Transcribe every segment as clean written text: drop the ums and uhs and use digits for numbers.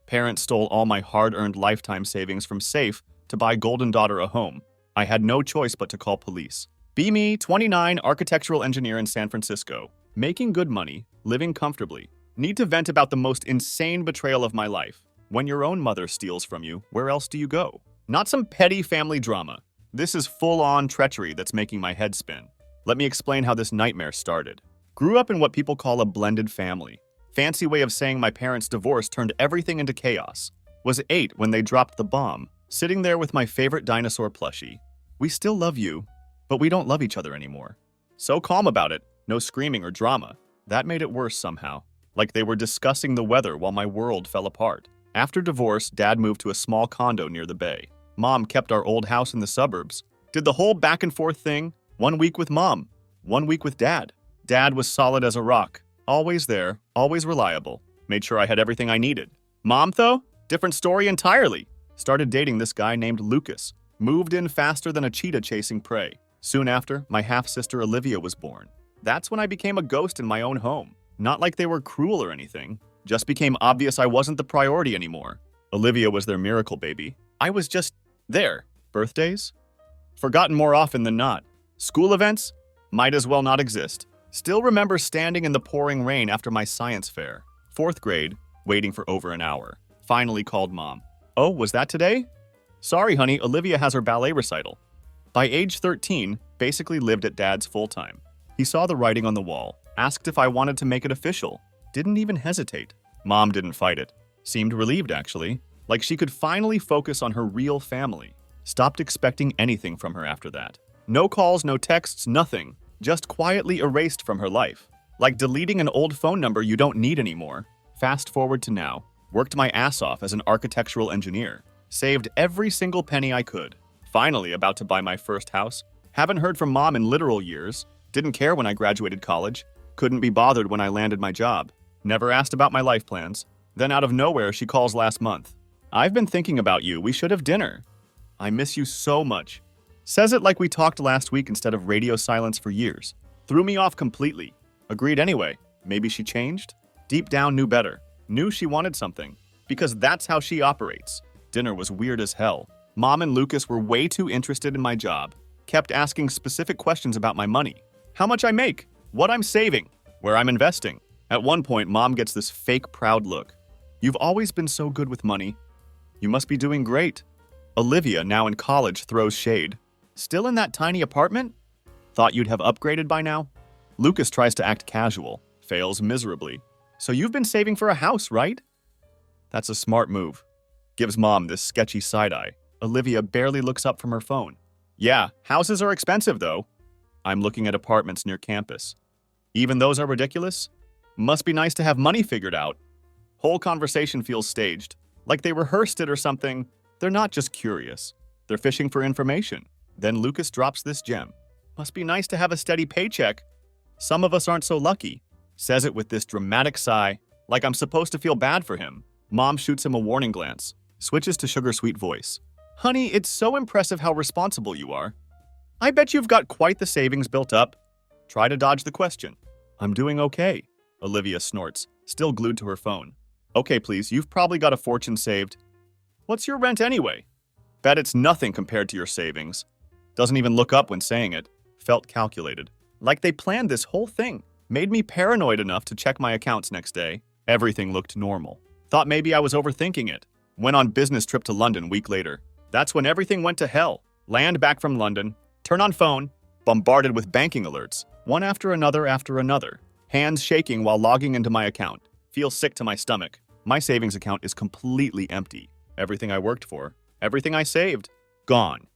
Parents stole all my hard-earned lifetime savings from safe to buy golden daughter a home. I had no choice but to call police. Be me, 29, architectural engineer in San Francisco. Making good money, living comfortably. Need to vent about the most insane betrayal of my life. When your own mother steals from you, where else do you go? Not some petty family drama. This is full-on treachery that's making my head spin. Let me explain how this nightmare started. Grew up in what people call a blended family. Fancy way of saying my parents' divorce turned everything into chaos. Was 8 when they dropped the bomb, sitting there with my favorite dinosaur plushie. We still love you, but we don't love each other anymore. So calm about it, no screaming or drama. That made it worse somehow. Like they were discussing the weather while my world fell apart. After divorce, Dad moved to a small condo near the bay. Mom kept our old house in the suburbs. Did the whole back and forth thing. 1 week with Mom, 1 week with Dad. Dad was solid as a rock. Always there, always reliable. Made sure I had everything I needed. Mom, though? Different story entirely. Started dating this guy named Lucas. Moved in faster than a cheetah chasing prey. Soon after, my half-sister Olivia was born. That's when I became a ghost in my own home. Not like they were cruel or anything. Just became obvious I wasn't the priority anymore. Olivia was their miracle baby. I was just there. Birthdays? Forgotten more often than not. School events? Might as well not exist. Still remember standing in the pouring rain after my science fair. 4th grade, waiting for over an hour. Finally called Mom. Oh, was that today? Sorry, honey, Olivia has her ballet recital. By age 13, basically lived at Dad's full-time. He saw the writing on the wall, asked if I wanted to make it official. Didn't even hesitate. Mom didn't fight it. Seemed relieved, actually. Like she could finally focus on her real family. Stopped expecting anything from her after that. No calls, no texts, nothing. Just quietly erased from her life. Like deleting an old phone number you don't need anymore. Fast forward to now. Worked my ass off as an architectural engineer. Saved every single penny I could. Finally about to buy my first house. Haven't heard from Mom in literal years. Didn't care when I graduated college. Couldn't be bothered when I landed my job. Never asked about my life plans. Then out of nowhere, she calls last month. I've been thinking about you. We should have dinner. I miss you so much. Says it like we talked last week instead of radio silence for years. Threw me off completely. Agreed anyway. Maybe she changed? Deep down knew better. Knew she wanted something. Because that's how she operates. Dinner was weird as hell. Mom and Lucas were way too interested in my job. Kept asking specific questions about my money. How much I make. What I'm saving. Where I'm investing. At one point, Mom gets this fake proud look. You've always been so good with money. You must be doing great. Olivia, now in college, throws shade. Still in that tiny apartment? Thought you'd have upgraded by now? Lucas tries to act casual, fails miserably. So you've been saving for a house, right? That's a smart move. Gives Mom this sketchy side-eye. Olivia barely looks up from her phone. Yeah, houses are expensive though. I'm looking at apartments near campus. Even those are ridiculous? Must be nice to have money figured out. Whole conversation feels staged. Like they rehearsed it or something. They're not just curious. They're fishing for information. Then Lucas drops this gem. Must be nice to have a steady paycheck. Some of us aren't so lucky. Says it with this dramatic sigh, like I'm supposed to feel bad for him. Mom shoots him a warning glance. Switches to sugar-sweet voice. Honey, it's so impressive how responsible you are. I bet you've got quite the savings built up. Try to dodge the question. I'm doing okay. Olivia snorts, still glued to her phone. Okay, please, you've probably got a fortune saved. What's your rent anyway? Bet it's nothing compared to your savings. Doesn't even look up when saying it. Felt calculated. Like they planned this whole thing. Made me paranoid enough to check my accounts next day. Everything looked normal. Thought maybe I was overthinking it. Went on business trip to London week later. That's when everything went to hell. Land back from London. Turn on phone. Bombarded with banking alerts. One after another. Hands shaking while logging into my account. Feel sick to my stomach. My savings account is completely empty. Everything I worked for. Everything I saved. Gone.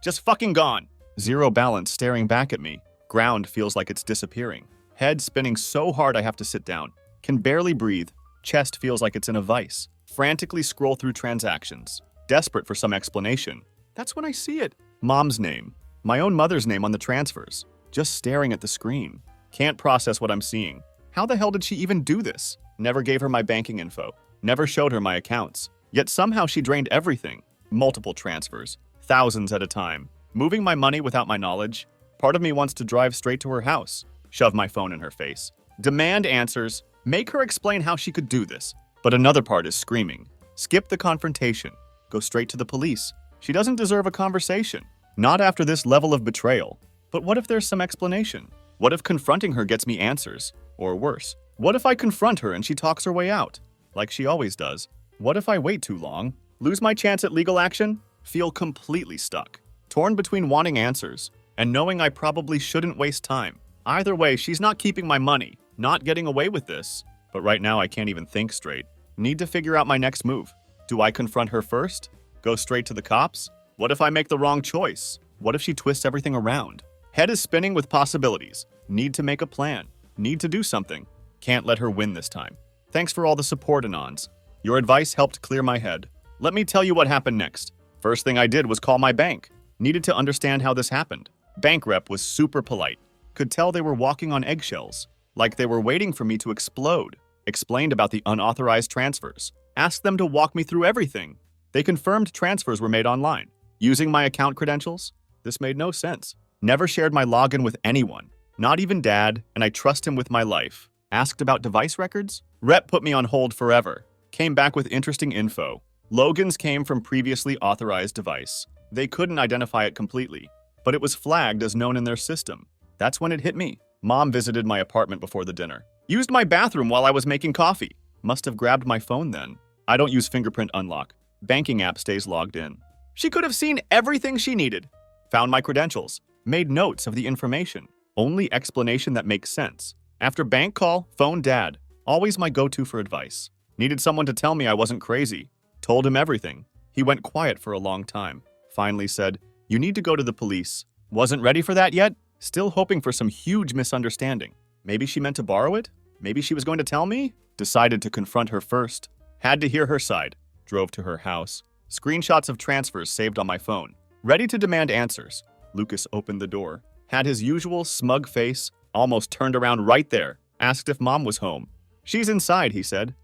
Just fucking gone. Zero balance staring back at me. Ground feels like it's disappearing. Head spinning so hard I have to sit down. Can barely breathe. Chest feels like it's in a vice. Frantically scroll through transactions. Desperate for some explanation. That's when I see it. Mom's name. My own mother's name on the transfers. Just staring at the screen. Can't process what I'm seeing. How the hell did she even do this? Never gave her my banking info. Never showed her my accounts. Yet somehow she drained everything. Multiple transfers. Thousands at a time. Moving my money without my knowledge. Part of me wants to drive straight to her house. Shove my phone in her face. Demand answers. Make her explain how she could do this. But another part is screaming. Skip the confrontation. Go straight to the police. She doesn't deserve a conversation. Not after this level of betrayal. But what if there's some explanation? What if confronting her gets me answers? Or worse, what if I confront her and she talks her way out? Like she always does. What if I wait too long? Lose my chance at legal action? Feel completely stuck. Torn between wanting answers and knowing I probably shouldn't waste time. Either way, she's not keeping my money, not getting away with this. But right now I can't even think straight. Need to figure out my next move. Do I confront her first? Go straight to the cops? What if I make the wrong choice? What if she twists everything around? Head is spinning with possibilities. Need to make a plan. Need to do something. Can't let her win this time. Thanks for all the support, Anons. Your advice helped clear my head. Let me tell you what happened next. First thing I did was call my bank. Needed to understand how this happened. Bank rep was super polite. Could tell they were walking on eggshells. Like they were waiting for me to explode. Explained about the unauthorized transfers. Asked them to walk me through everything. They confirmed transfers were made online. Using my account credentials? This made no sense. Never shared my login with anyone. Not even Dad, and I trust him with my life. Asked about device records? Rep put me on hold forever. Came back with interesting info. Logan's came from previously authorized device. They couldn't identify it completely, but it was flagged as known in their system. That's when it hit me. Mom visited my apartment before the dinner. Used my bathroom while I was making coffee. Must have grabbed my phone then. I don't use fingerprint unlock. Banking app stays logged in. She could have seen everything she needed. Found my credentials. Made notes of the information. Only explanation that makes sense. After bank call, phone Dad. Always my go-to for advice. Needed someone to tell me I wasn't crazy. Told him everything. He went quiet for a long time. Finally said, "You need to go to the police." Wasn't ready for that yet. Still hoping for some huge misunderstanding. Maybe she meant to borrow it? Maybe she was going to tell me? Decided to confront her first. Had to hear her side. Drove to her house. Screenshots of transfers saved on my phone. Ready to demand answers. Lucas opened the door. Had his usual smug face. Almost turned around right there. Asked if Mom was home. "She's inside," he said.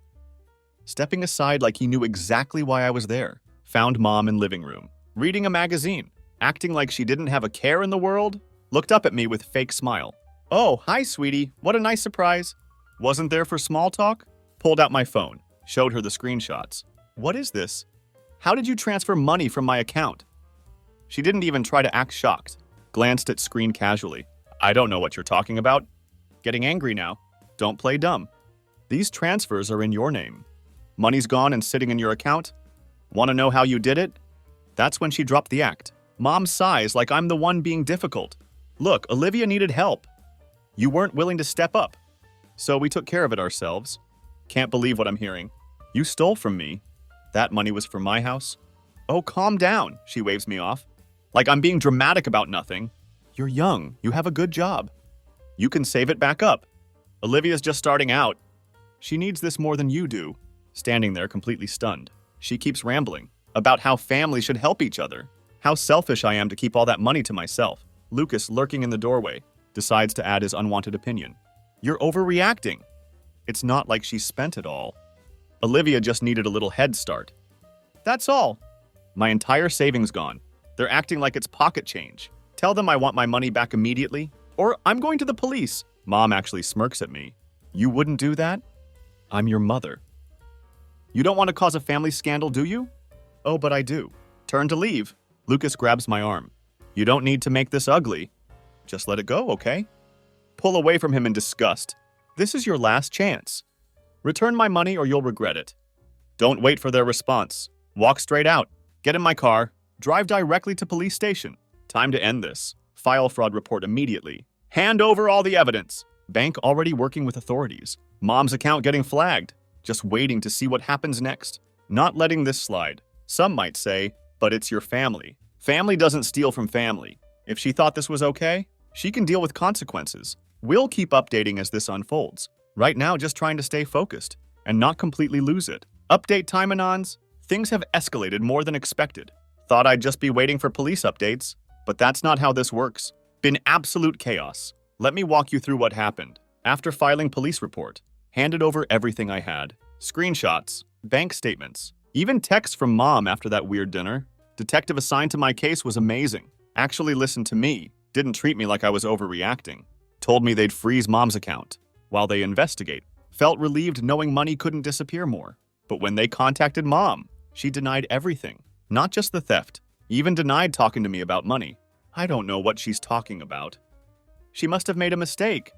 Stepping aside like he knew exactly why I was there. Found Mom in living room. Reading a magazine. Acting like she didn't have a care in the world. Looked up at me with fake smile. "Oh, hi, sweetie. What a nice surprise." Wasn't there for small talk? Pulled out my phone. Showed her the screenshots. "What is this? How did you transfer money from my account?" She didn't even try to act shocked. Glanced at screen casually. "I don't know what you're talking about." Getting angry now. Don't play dumb. These transfers are in your name. Money's gone and sitting in your account. Want to know how you did it? That's when she dropped the act. Mom sighs like I'm the one being difficult. Look, Olivia needed help. You weren't willing to step up. So we took care of it ourselves. Can't believe what I'm hearing. You stole from me. That money was for my house. Oh, calm down, she waves me off. Like I'm being dramatic about nothing. You're young. You have a good job. You can save it back up. Olivia's just starting out. She needs this more than you do. Standing there completely stunned. She keeps rambling about how families should help each other. How selfish I am to keep all that money to myself. Lucas, lurking in the doorway, decides to add his unwanted opinion. You're overreacting. It's not like she spent it all. Olivia just needed a little head start. That's all. My entire savings gone. They're acting like it's pocket change. Tell them I want my money back immediately, or I'm going to the police. Mom actually smirks at me. You wouldn't do that? I'm your mother. You don't want to cause a family scandal, do you? Oh, but I do. Turn to leave. Lucas grabs my arm. You don't need to make this ugly. Just let it go, okay? Pull away from him in disgust. This is your last chance. Return my money or you'll regret it. Don't wait for their response. Walk straight out. Get in my car. Drive directly to police station. Time to end this. File fraud report immediately. Hand over all the evidence. Bank already working with authorities. Mom's account getting flagged. Just waiting to see what happens next. Not letting this slide. Some might say, but it's your family. Family doesn't steal from family. If she thought this was okay, she can deal with consequences. We'll keep updating as this unfolds. Right now, just trying to stay focused and not completely lose it. Update time, Anons. Things have escalated more than expected. Thought I'd just be waiting for police updates, but that's not how this works. Been absolute chaos. Let me walk you through what happened. After filing police report, handed over everything I had. Screenshots, bank statements, even texts from Mom after that weird dinner. Detective assigned to my case was amazing. Actually listened to me, didn't treat me like I was overreacting. Told me they'd freeze Mom's account while they investigate. Felt relieved knowing money couldn't disappear more. But when they contacted Mom, she denied everything. Not just the theft, even denied talking to me about money. I don't know what she's talking about. She must have made a mistake.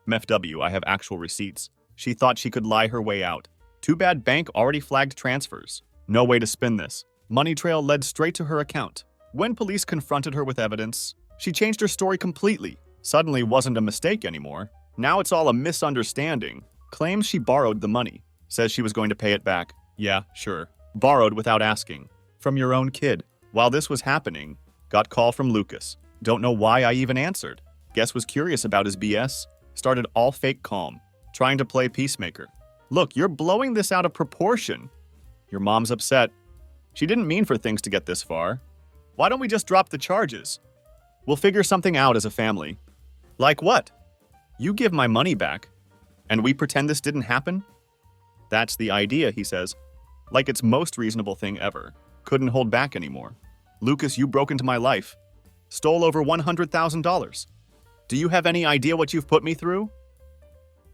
MFW, I have actual receipts. She thought she could lie her way out. Too bad bank already flagged transfers. No way to spin this. Money trail led straight to her account. When police confronted her with evidence, she changed her story completely. Suddenly wasn't a mistake anymore. Now it's all a misunderstanding. Claims she borrowed the money. Says she was going to pay it back. Yeah, sure. Borrowed without asking. From your own kid. While this was happening, got call from Lucas. Don't know why I even answered. Guess was curious about his BS. Started all fake calm. Trying to play peacemaker. Look, you're blowing this out of proportion. Your mom's upset. She didn't mean for things to get this far. Why don't we just drop the charges? We'll figure something out as a family. Like what? You give my money back, and we pretend this didn't happen? That's the idea, he says. Like it's most reasonable thing ever. Couldn't hold back anymore. Lucas, you broke into my life. Stole over $100,000. Do you have any idea what you've put me through?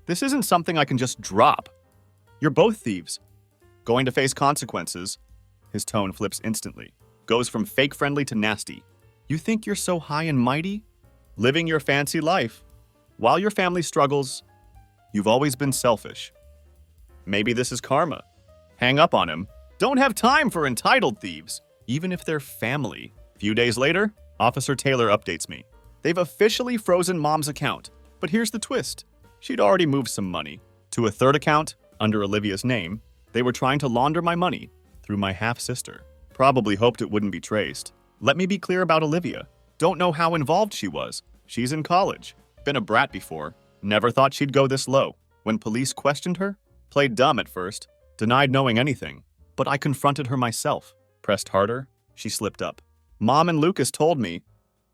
This isn't something I can just drop. You're both thieves. Going to face consequences. His tone flips instantly. Goes from fake friendly to nasty. You think you're so high and mighty? Living your fancy life. While your family struggles, you've always been selfish. Maybe this is karma. Hang up on him. Don't have time for entitled thieves, even if they're family. Few days later, Officer Taylor updates me. They've officially frozen Mom's account, but here's the twist. She'd already moved some money to a third account under Olivia's name. They were trying to launder my money through my half-sister. Probably hoped it wouldn't be traced. Let me be clear about Olivia. Don't know how involved she was. She's in college. Been a brat before. Never thought she'd go this low. When police questioned her, played dumb at first, denied knowing anything. But I confronted her myself. Pressed harder, she slipped up. Mom and Lucas told me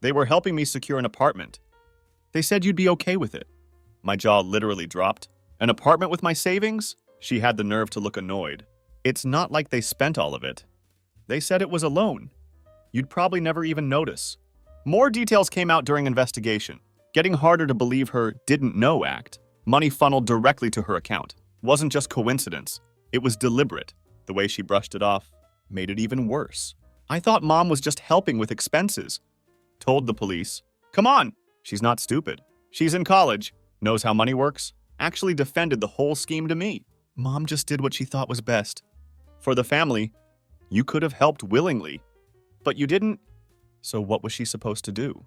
they were helping me secure an apartment. They said you'd be okay with it. My jaw literally dropped. An apartment with my savings? She had the nerve to look annoyed. It's not like they spent all of it. They said it was a loan. You'd probably never even notice. More details came out during investigation. Getting harder to believe her didn't know act. Money funneled directly to her account. Wasn't just coincidence. It was deliberate. The way she brushed it off made it even worse. I thought Mom was just helping with expenses. Told the police, come on, she's not stupid. She's in college, knows how money works, actually defended the whole scheme to me. Mom just did what she thought was best. For the family, you could have helped willingly, but you didn't. So what was she supposed to do?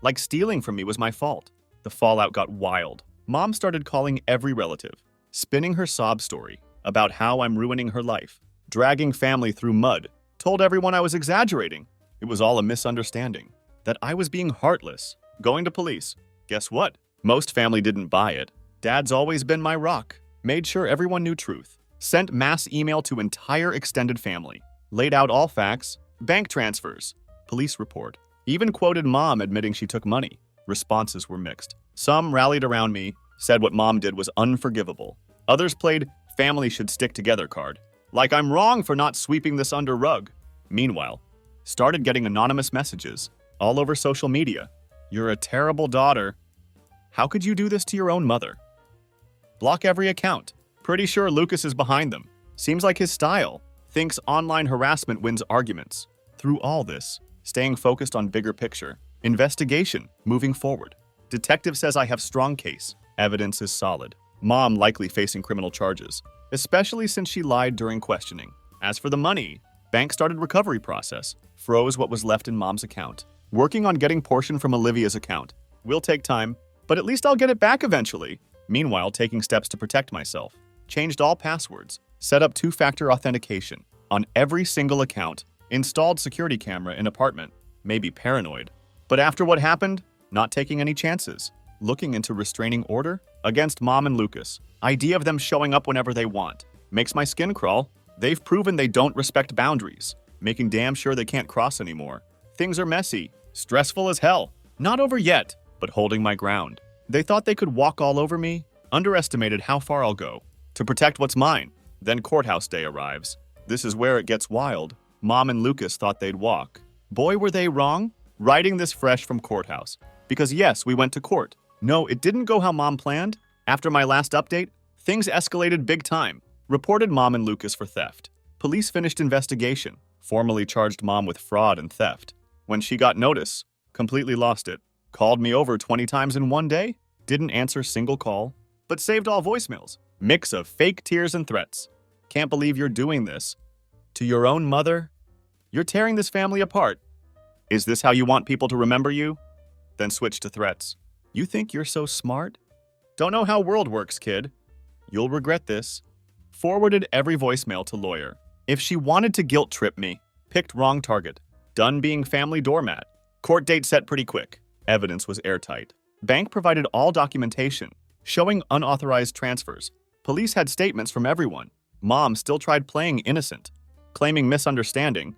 Like stealing from me was my fault. The fallout got wild. Mom started calling every relative, spinning her sob story about how I'm ruining her life, dragging family through mud, told everyone I was exaggerating. It was all a misunderstanding, that I was being heartless, going to police. Guess what? Most family didn't buy it. Dad's always been my rock. Made sure everyone knew truth. Sent mass email to entire extended family. Laid out all facts, bank transfers, police report. Even quoted Mom admitting she took money. Responses were mixed. Some rallied around me, said what Mom did was unforgivable. Others played family should stick together card. Like I'm wrong for not sweeping this under rug. Meanwhile, started getting anonymous messages all over social media. You're a terrible daughter. How could you do this to your own mother? Block every account. Pretty sure Lucas is behind them. Seems like his style. Thinks online harassment wins arguments. Through all this, staying focused on bigger picture. Investigation, moving forward. Detective says I have strong case. Evidence is solid. Mom likely facing criminal charges, especially since she lied during questioning. As for the money, bank started recovery process. Froze what was left in Mom's account. Working on getting portion from Olivia's account. Will take time, but at least I'll get it back eventually. Meanwhile, taking steps to protect myself. Changed all passwords. Set up two-factor authentication on every single account. Installed security camera in apartment. Maybe paranoid. But after what happened, not taking any chances. Looking into restraining order against Mom and Lucas. Idea of them showing up whenever they want. Makes my skin crawl. They've proven they don't respect boundaries. Making damn sure they can't cross anymore. Things are messy. Stressful as hell. Not over yet, but holding my ground. They thought they could walk all over me. Underestimated how far I'll go. To protect what's mine. Then courthouse day arrives. This is where it gets wild. Mom and Lucas thought they'd walk. Boy, were they wrong. Writing this fresh from courthouse. Because yes, we went to court. No, it didn't go how Mom planned. After my last update, things escalated big time. Reported mom and Lucas for theft. Police finished investigation. Formally charged mom with fraud and theft. When she got notice, completely lost it. Called me over 20 times in one day. Didn't answer single call, but saved all voicemails. Mix of fake tears and threats. Can't believe you're doing this. To your own mother? You're tearing this family apart. Is this how you want people to remember you? Then switch to threats. You think you're so smart? Don't know how world works, kid. You'll regret this. Forwarded every voicemail to lawyer. If she wanted to guilt trip me, picked wrong target. Done being family doormat. Court date set pretty quick. Evidence was airtight. Bank provided all documentation, showing unauthorized transfers. Police had statements from everyone. Mom still tried playing innocent, claiming misunderstanding.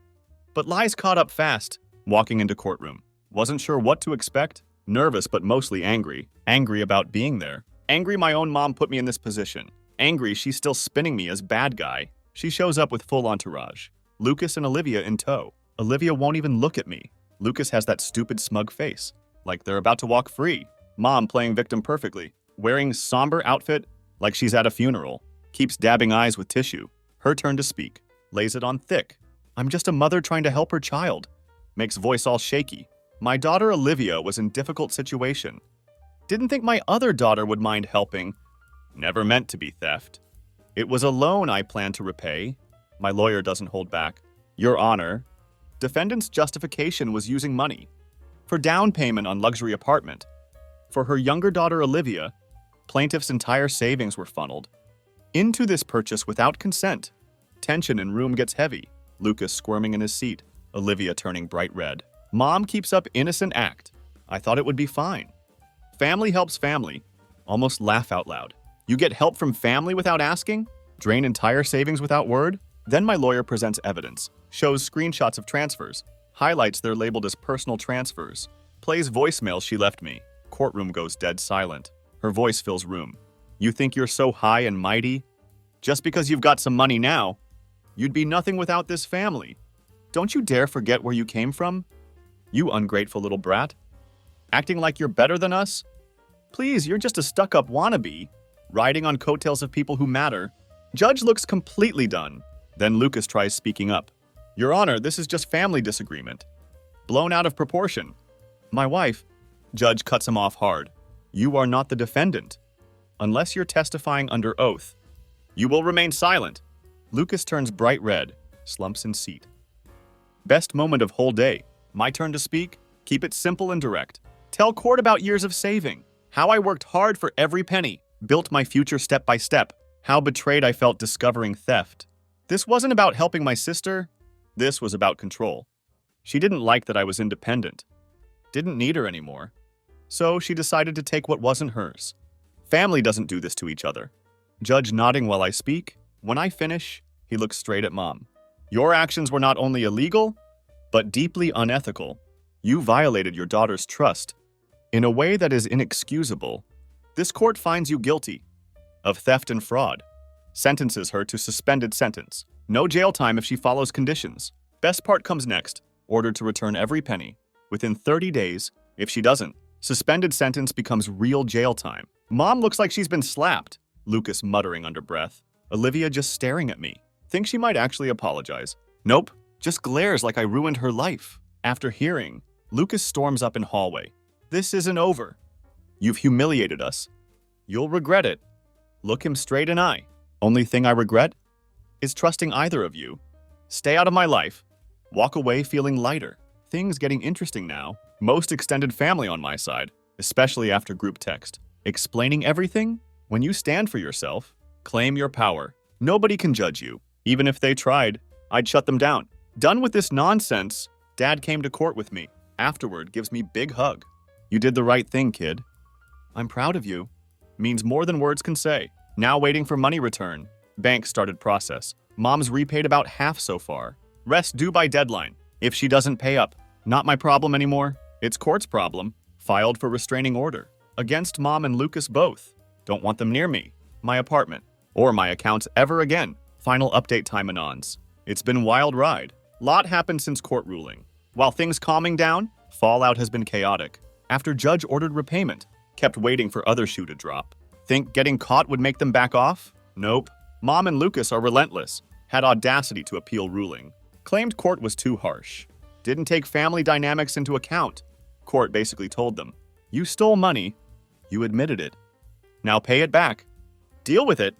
But lies caught up fast. Walking into courtroom. Wasn't sure what to expect. Nervous but mostly angry. Angry about being there. Angry my own mom put me in this position. Angry she's still spinning me as bad guy. She shows up with full entourage. Lucas and Olivia in tow. Olivia won't even look at me. Lucas has that stupid smug face, like they're about to walk free. Mom playing victim perfectly. Wearing somber outfit like she's at a funeral. Keeps dabbing eyes with tissue. Her turn to speak. Lays it on thick. I'm just a mother trying to help her child. Makes voice all shaky. My daughter Olivia was in difficult situation. Didn't think my other daughter would mind helping. Never meant to be theft. It was a loan I planned to repay. My lawyer doesn't hold back. Your Honor, defendant's justification was using money. For down payment on luxury apartment. For her younger daughter Olivia, plaintiff's entire savings were funneled into this purchase without consent. Tension in room gets heavy. Lucas squirming in his seat. Olivia turning bright red. Mom keeps up innocent act. I thought it would be fine. Family helps family. Almost laugh out loud. You get help from family without asking? Drain entire savings without word? Then my lawyer presents evidence. Shows screenshots of transfers. Highlights they're labeled as personal transfers. Plays voicemail she left me. Courtroom goes dead silent. Her voice fills room. You think you're so high and mighty? Just because you've got some money now, you'd be nothing without this family. Don't you dare forget where you came from? You ungrateful little brat. Acting like you're better than us? Please, you're just a stuck-up wannabe. Riding on coattails of people who matter. Judge looks completely done. Then Lucas tries speaking up. Your Honor, this is just family disagreement. Blown out of proportion. My wife. Judge cuts him off hard. You are not the defendant. Unless you're testifying under oath. You will remain silent. Lucas turns bright red. Slumps in seat. Best moment of whole day. My turn to speak? Keep it simple and direct. Tell court about years of saving. How I worked hard for every penny. Built my future step by step. How betrayed I felt discovering theft. This wasn't about helping my sister. This was about control. She didn't like that I was independent. Didn't need her anymore. So she decided to take what wasn't hers. Family doesn't do this to each other. Judge nodding while I speak. When I finish, he looks straight at Mom. Your actions were not only illegal, but deeply unethical. You violated your daughter's trust in a way that is inexcusable. This court finds you guilty of theft and fraud. Sentences her to suspended sentence. No jail time if she follows conditions. Best part comes next. Ordered to return every penny. Within 30 days, if she doesn't, suspended sentence becomes real jail time. Mom looks like she's been slapped. Lucas muttering under breath. Olivia just staring at me. Thinks she might actually apologize. Nope, just glares like I ruined her life. After hearing, Lucas storms up in hallway. This isn't over. You've humiliated us. You'll regret it. Look him straight in eye. Only thing I regret is trusting either of you. Stay out of my life. Walk away feeling lighter. Things getting interesting now. Most extended family on my side, especially after group text. Explaining everything? When you stand for yourself, claim your power. Nobody can judge you. Even if they tried, I'd shut them down. Done with this nonsense, Dad came to court with me. Afterward, gives me big hug. You did the right thing, kid. I'm proud of you. Means more than words can say. Now waiting for money return. Bank started process. Mom's repaid about half so far. Rest due by deadline. If she doesn't pay up, not my problem anymore. It's court's problem. Filed for restraining order. Against Mom and Lucas both. Don't want them near me, my apartment, or my accounts ever again. Final update time anons. It's been wild ride. Lot happened since court ruling. While things calming down, fallout has been chaotic. After judge ordered repayment, kept waiting for other shoe to drop. Think getting caught would make them back off? Nope. Mom and Lucas are relentless, had audacity to appeal ruling. Claimed court was too harsh. Didn't take family dynamics into account. Court basically told them, you stole money. You admitted it. Now pay it back. Deal with it.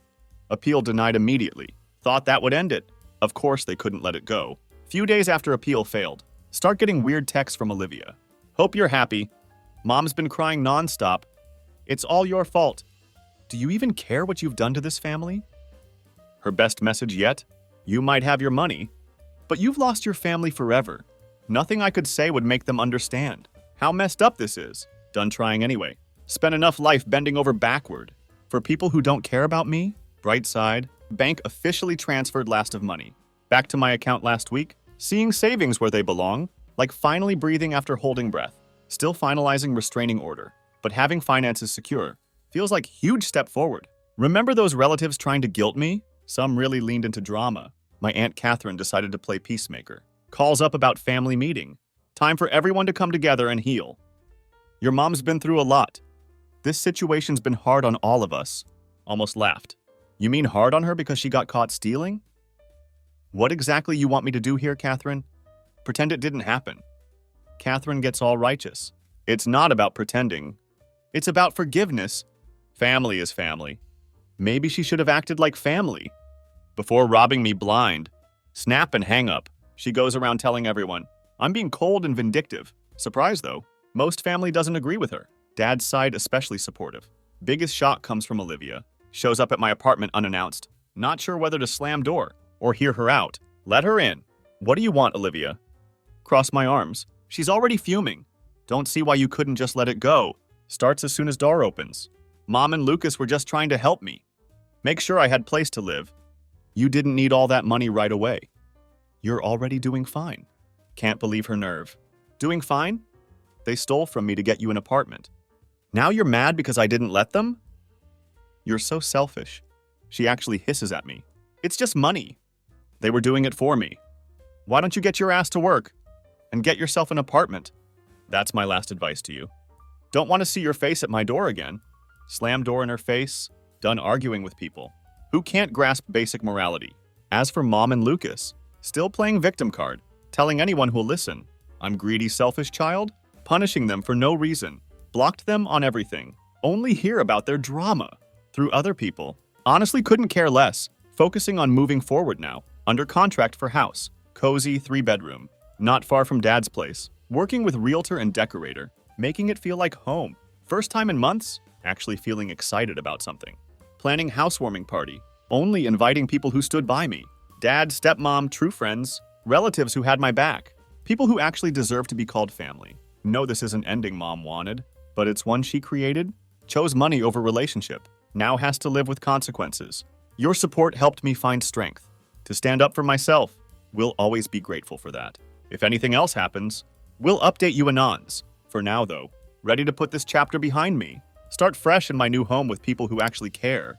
Appeal denied immediately. Thought that would end it. Of course they couldn't let it go. Few days after appeal failed, start getting weird texts from Olivia. Hope you're happy. Mom's been crying nonstop. It's all your fault. Do you even care what you've done to this family? Her best message yet? You might have your money, but you've lost your family forever. Nothing I could say would make them understand how messed up this is. Done trying anyway. Spent enough life bending over backward. For people who don't care about me, bright side, bank officially transferred last of money. Back to my account last week, seeing savings where they belong, like finally breathing after holding breath. Still finalizing restraining order, but having finances secure feels like huge step forward. Remember those relatives trying to guilt me? Some really leaned into drama. My Aunt Catherine decided to play peacemaker. Calls up about family meeting. Time for everyone to come together and heal. Your mom's been through a lot. This situation's been hard on all of us. Almost laughed. You mean hard on her because she got caught stealing? What exactly you want me to do here, Catherine? Pretend it didn't happen. Catherine gets all righteous. It's not about pretending. It's about forgiveness. Family is family. Maybe she should have acted like family. Before robbing me blind. Snap and hang up. She goes around telling everyone, I'm being cold and vindictive. Surprise though, most family doesn't agree with her. Dad's side especially supportive. Biggest shock comes from Olivia. Shows up at my apartment unannounced. Not sure whether to slam door or hear her out. Let her in. What do you want, Olivia? Cross my arms. She's already fuming. Don't see why you couldn't just let it go. Starts as soon as door opens. Mom and Lucas were just trying to help me. Make sure I had place to live. You didn't need all that money right away. You're already doing fine. Can't believe her nerve. Doing fine? They stole from me to get you an apartment. Now you're mad because I didn't let them? You're so selfish. She actually hisses at me. It's just money. They were doing it for me. Why don't you get your ass to work and get yourself an apartment? That's my last advice to you. Don't want to see your face at my door again. Slam door in her face. Done arguing with people who can't grasp basic morality. As for Mom and Lucas, still playing victim card, telling anyone who'll listen, I'm greedy, selfish child, punishing them for no reason, blocked them on everything, only hear about their drama through other people. Honestly couldn't care less, focusing on moving forward now, under contract for house, cozy 3-bedroom, not far from Dad's place, working with realtor and decorator, making it feel like home. First time in months, actually feeling excited about something. Planning housewarming party, only inviting people who stood by me. Dad, stepmom, true friends, relatives who had my back. People who actually deserve to be called family. No, this isn't ending Mom wanted, but it's one she created. Chose money over relationship. Now has to live with consequences. Your support helped me find strength to stand up for myself. We'll always be grateful for that. If anything else happens, we'll update you anons. For now though, ready to put this chapter behind me. Start fresh in my new home with people who actually care.